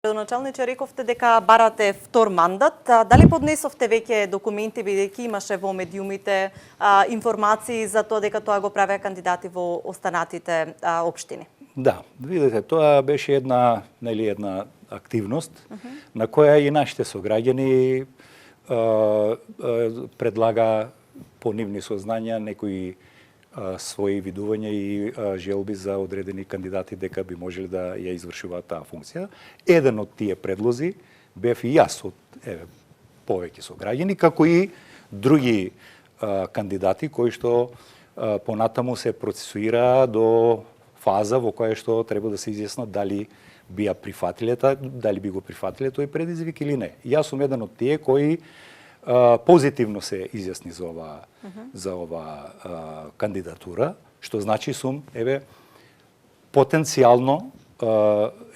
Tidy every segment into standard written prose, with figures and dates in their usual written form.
Градоначалниче, рековте дека барате втор мандат. Дали поднесовте веќе документи, бидејќи имаше во медиумите информации за тоа дека тоа го правеа кандидати во останатите општини? Да, видите, тоа беше една активност на која и нашите сограѓани предлага по нивни сознања некои своји видувања и желби за одредени кандидати дека би можеле да ја извршуваат таа функција. Еден од тие предлози бев и јас од повеќе сограѓани, како и други кандидати кои што понатаму се процесуира до фаза во која што треба да се изјаснат дали би ја прифатиле, дали би го прифатиле тој предизвик или не. Јас сум еден од тие кои позитивно се изјасни за ова кандидатура, што значи сум потенцијално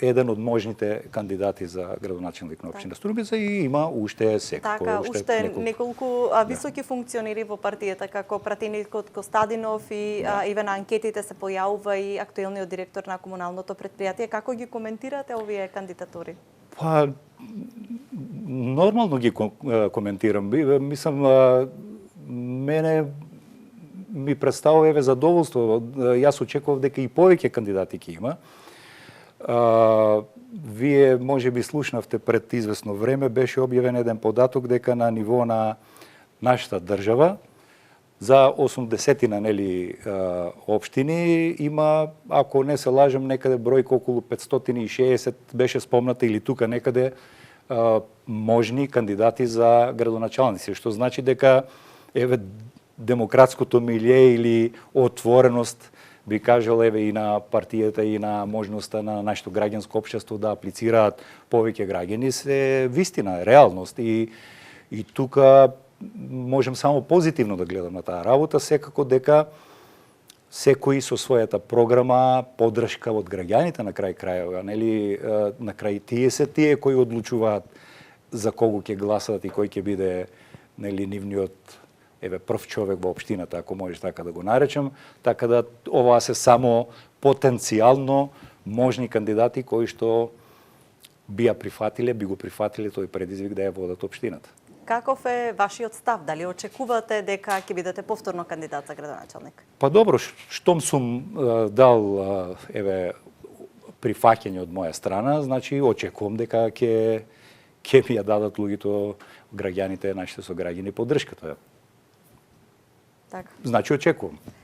еден од можните кандидати за градоначалник на општина Струмица и има уште секако. Така, уште неколку високи функционери во партијата, како пратеникот Костадинов и еве на анкетите се појавува и актуелниот директор на комуналното претпријатие. Како ги коментирате овие кандидатури? Па, нормално ги коментирам. Мислам, мене ми представува задоволство. Јас очекував дека и повеќе кандидати ќе има. Вие може би слушнавте пред известно време, беше објавен еден податок дека на ниво на нашата држава за 80 општини има, ако не се лажам, некаде бројка околу 560 беше спомната или тука некаде можни кандидати за градоначалници, што значи дека демократското милје или отвореност би кажал и на партијата и на можноста на нашето граѓанско општество да аплицираат повеќе граѓани се вистина, реалност и тука можем само позитивно да гледам на таа работа, секако дека секој со својата програма, поддршка од граѓаните на крај крајава, нели, на крај тие се тие кои одлучуваат за кого ќе гласат и кој ќе биде, нели, нивниот прв човек во општината, ако можеш така да го наречам, така да ова се само потенцијално можни кандидати кои што би го прифатиле тој предизвик да ја водат општината. Каков е вашиот став? Дали очекувате дека ќе бидете повторно кандидат за градоначалник? Па добро, штом сум дал прифаќање од моја страна, значи очекувам дека ќе ми ја дадат луѓето, граѓаните, нашите сограѓани поддршката. Така. Значи очекувам.